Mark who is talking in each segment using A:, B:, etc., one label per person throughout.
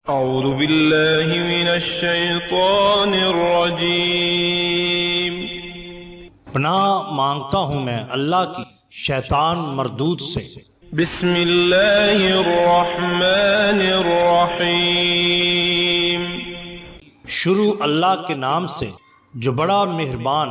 A: اعوذ باللہ من الشیطان الرجیم۔
B: پناہ مانگتا ہوں میں اللہ کی شیطان مردود سے۔
A: بسم اللہ الرحمن الرحیم۔
B: شروع اللہ کے نام سے جو بڑا مہربان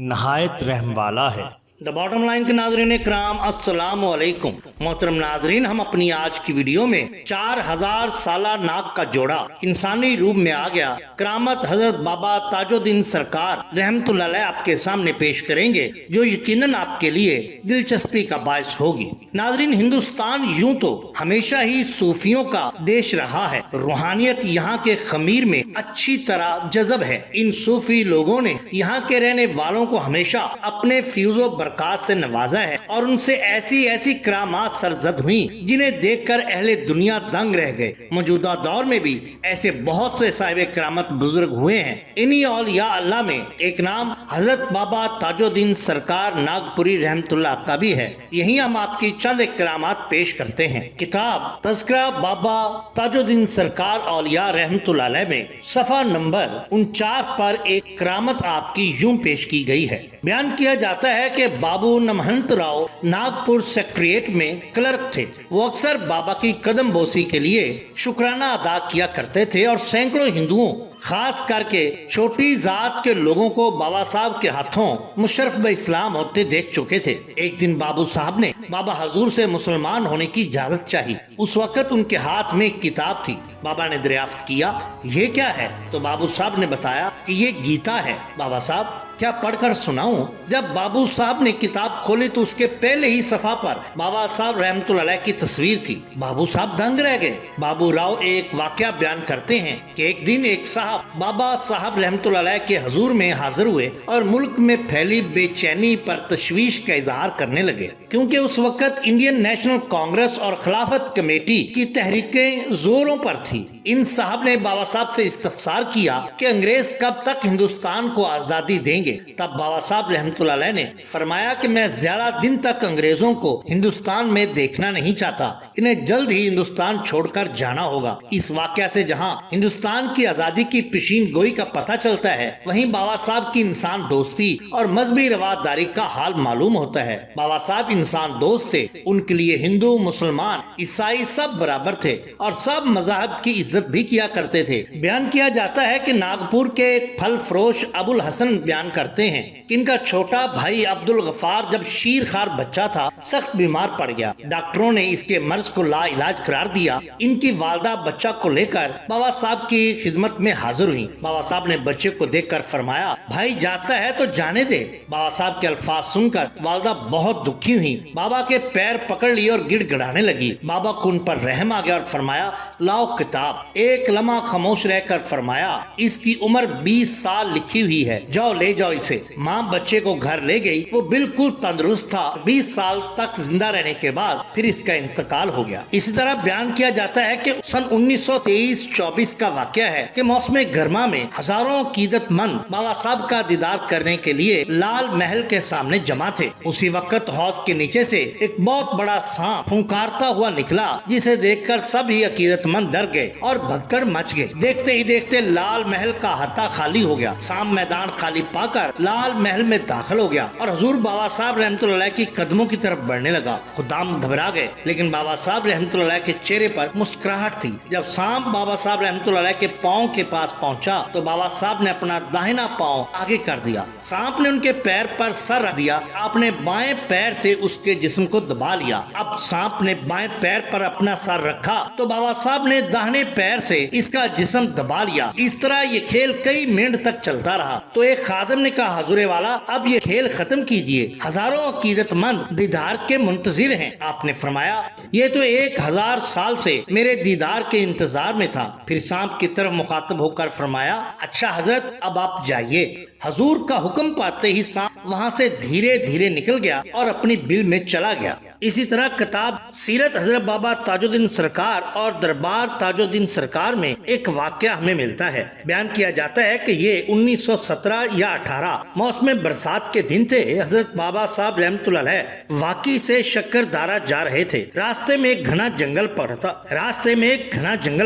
B: نہایت رحم والا ہے۔
C: دا باٹم لائن کے ناظرین اکرام السلام علیکم۔ محترم ناظرین، ہم اپنی آج کی ویڈیو میں 4000 سالہ ناگ کا جوڑا انسانی روپ میں آ گیا کرامت حضرت بابا تاج الدین سرکار رحمت اللہ علیہ آپ کے سامنے پیش کریں گے، جو یقیناً آپ کے لیے دلچسپی کا باعث ہوگی۔ ناظرین، ہندوستان یوں تو ہمیشہ ہی صوفیوں کا دیش رہا ہے۔ روحانیت یہاں کے خمیر میں اچھی طرح جذب ہے۔ ان صوفی لوگوں نے یہاں کے رہنے والوں کو ہمیشہ اپنے فیوز و برکات سے نوازا ہے، اور ان سے ایسی کرامات سرزد ہوئیں جنہیں دیکھ کر اہل دنیا دنگ رہ گئے۔ موجودہ دور میں بھی ایسے بہت سے صاحب کرامت بزرگ ہوئے ہیں۔ انہی اولیاء اللہ میں ایک نام حضرت بابا تاج الدین سرکار ناگپوری رحمت اللہ کا بھی ہے۔ یہیں ہم آپ کی چند کرامات پیش کرتے ہیں۔ کتاب تذکرہ بابا تاج الدین سرکار اولیاء رحمت اللہ علیہ میں صفحہ نمبر 49 پر ایک کرامت آپ کی یوں پیش کی گئی ہے۔ بیان کیا جاتا ہے کہ بابو نمہنت راؤ ناگپور سیکٹریٹ میں کلرک تھے۔ وہ اکثر بابا کی قدم بوسی کے لیے شکرانہ ادا کیا کرتے تھے، اور سینکڑوں ہندوؤں خاص کر کے چھوٹی ذات کے لوگوں کو بابا صاحب کے ہاتھوں مشرف بہ اسلام ہوتے دیکھ چکے تھے۔ ایک دن بابو صاحب نے بابا حضور سے مسلمان ہونے کی اجازت چاہی۔ اس وقت ان کے ہاتھ میں ایک کتاب تھی۔ بابا نے دریافت کیا، یہ کیا ہے؟ تو بابو صاحب نے بتایا کہ یہ گیتا ہے۔ بابا صاحب، کیا پڑھ کر سناؤں؟ جب بابو صاحب نے کتاب کھولی تو اس کے پہلے ہی صفحہ پر بابا صاحب رحمت اللہ علیہ کی تصویر تھی۔ بابو صاحب دنگ رہ گئے۔ بابو راؤ ایک واقعہ بیان کرتے ہیں کہ ایک دن ایک صاحب بابا صاحب رحمت اللہ علیہ کے حضور میں حاضر ہوئے اور ملک میں پھیلی بے چینی پر تشویش کا اظہار کرنے لگے، کیونکہ اس وقت انڈین نیشنل کانگریس اور خلافت کمیٹی کی تحریکیں زوروں پر تھی۔ ان صاحب نے بابا صاحب سے استفسار کیا کہ انگریز کب تک ہندوستان کو آزادی دیں گے؟ تب بابا صاحب رحمت اللہ علیہ نے فرمایا کہ میں زیادہ دن تک انگریزوں کو ہندوستان میں دیکھنا نہیں چاہتا، انہیں جلد ہی ہندوستان چھوڑ کر جانا ہوگا۔ اس واقعہ سے جہاں ہندوستان کی آزادی کی پیشین گوئی کا پتہ چلتا ہے، وہیں بابا صاحب کی انسان دوستی اور مذہبی رواداری کا حال معلوم ہوتا ہے۔ بابا صاحب انسان دوست تھے، ان کے لیے ہندو، مسلمان، عیسائی سب برابر تھے، اور سب مذاہب کی عزت بھی کیا کرتے تھے۔ بیان کیا جاتا ہے کہ ناگپور کے ایک پھل فروش ابو الحسن بیان کرتے ہیں کہ ان کا چھوٹا بھائی عبد الغفار جب شیر خوار بچہ تھا سخت بیمار پڑ گیا۔ ڈاکٹروں نے اس کے مرض کو لا علاج قرار دیا۔ ان کی والدہ بچہ کو لے کر بابا صاحب کی خدمت میں حاضر ہوئی۔ بابا صاحب نے بچے کو دیکھ کر فرمایا، بھائی جاتا ہے تو جانے دے۔ بابا صاحب کے الفاظ سن کر والدہ بہت دکھی ہوئی، بابا کے پیر پکڑ لیے اور گڑ گڑانے لگی۔ بابا کو ان پر رحم آ گیا اور فرمایا، لاؤ کتاب۔ ایک لمحہ خاموش رہ کر فرمایا، اس کی عمر 20 سال لکھی ہوئی ہے، جاؤ لے جاؤ اسے۔ ماں بچے کو گھر لے گئی، وہ بالکل تندرست تھا۔ 20 سال تک زندہ رہنے کے بعد پھر اس کا انتقال ہو گیا۔ اسی طرح بیان کیا جاتا ہے کہ سن 1923-24 کا واقعہ ہے کہ موسم گرما میں ہزاروں عقیدت مند بابا صاحب کا دیدار کرنے کے لیے لال محل کے سامنے جمع تھے۔ اسی وقت حوض کے نیچے سے ایک بہت بڑا سانپ پھنکارتا ہوا نکلا، جسے دیکھ کر سب ہی عقیدت مند ڈر گئے اور بھگدڑ مچ گئے۔ دیکھتے ہی دیکھتے لال محل کا احاطہ خالی ہو گیا۔ سانپ میدان خالی پا کر لال محل میں داخل ہو گیا اور حضور بابا صاحب رحمت اللہ علیہ کی قدموں کی طرف بڑھنے لگا۔ خدام گھبرا گئے، لیکن بابا صاحب رحمت اللہ علیہ کے چہرے پر مسکراہٹ تھی۔ جب سانپ بابا صاحب رحمت اللہ علیہ کے پاؤں کے پاس پہنچا تو بابا صاحب نے اپنا داہنا پاؤں آگے کر دیا۔ سانپ نے ان کے پیر پر سر رکھ دیا۔ آپ نے بائیں پیر سے اس کے جسم کو دبا لیا۔ اب سانپ نے بائیں پیر پر اپنا سر رکھا تو بابا صاحب نے داہنے پیر سے اس کا جسم دبا لیا۔ اس طرح یہ کھیل کئی منٹ تک چلتا رہا۔ تو ایک خادم نے کہا، حضور والا اب یہ کھیل ختم کیجئے، ہزاروں عقیدت مند دیدار کے منتظر ہیں۔ آپ نے فرمایا، یہ تو 1000 سال سے میرے دیدار کے انتظار میں تھا۔ پھر سانپ کی طرف مخاطب ہو کر فرمایا، اچھا حضرت اب آپ جائیے۔ حضور کا حکم پاتے ہی سانپ وہاں سے دھیرے دھیرے نکل گیا اور اپنی بل میں چلا گیا۔ اسی طرح کتاب سیرت حضرت بابا تاج الدین سرکار اور دربار تاج الدین سرکار میں ایک واقعہ ہمیں ملتا ہے۔ بیان کیا جاتا ہے کہ یہ 1917 یا 18 موسم برسات کے دن تھے۔ حضرت بابا صاحب رحمۃ اللہ علیہ واقعی سے شکر دارا جا رہے تھے۔ راستے میں ایک گھنا جنگل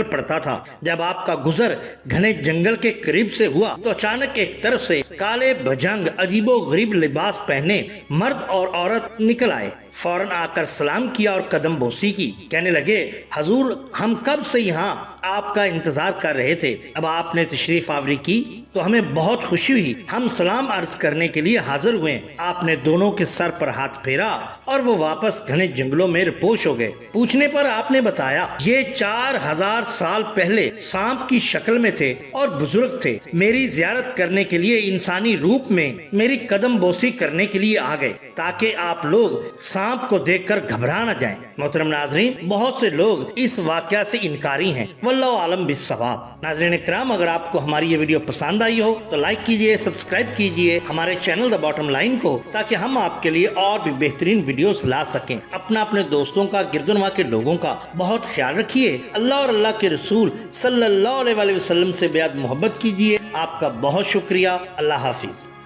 C: پڑتا تھا۔ جب آپ کا گزر گھنے جنگل کے قریب سے ہوا تو اچانک ایک طرف سے کالے بھجنگ عجیب و غریب لباس پہنے مرد اور عورت نکل آئے۔ فوراً آ کر سلام کیا اور قدم بوسی کی۔ کہنے لگے حضور ہم کب سے یہاں آپ کا انتظار کر رہے تھے۔ اب آپ نے تشریف آوری کی تو ہمیں بہت خوشی ہوئی۔ ہم سلام عرض کرنے کے لیے حاضر ہوئے۔ آپ نے دونوں کے سر پر ہاتھ پھیرا اور وہ واپس گھنے جنگلوں میں رپوش ہو گئے۔ پوچھنے پر آپ نے بتایا یہ 4000 سال پہلے سانپ کی شکل میں تھے اور بزرگ تھے۔ میری زیارت کرنے کے لیے انسانی روپ میں میری قدم بوسی کرنے کے لیے آ گئے تاکہ آپ لوگ سانپ کو دیکھ کر گھبرا نہ جائیں۔ محترم ناظرین، بہت سے لوگ اس واقعہ سے انکاری ہیں، واللہ عالم بالصواب۔ ناظرین کرام، اگر آپ کو ہماری یہ ویڈیو پسند آئی ہو تو لائک کیجئے، سبسکرائب کیجئے ہمارے چینل دا باٹم لائن کو، تاکہ ہم آپ کے لیے اور بھی بہترین ویڈیوز لا سکیں۔ اپنے دوستوں کا، گرد و نواح کے لوگوں کا بہت خیال رکھیے۔ اللہ اور اللہ کے رسول صلی اللہ علیہ وسلم سے بیعت محبت کیجئے۔ آپ کا بہت شکریہ۔ اللہ حافظ۔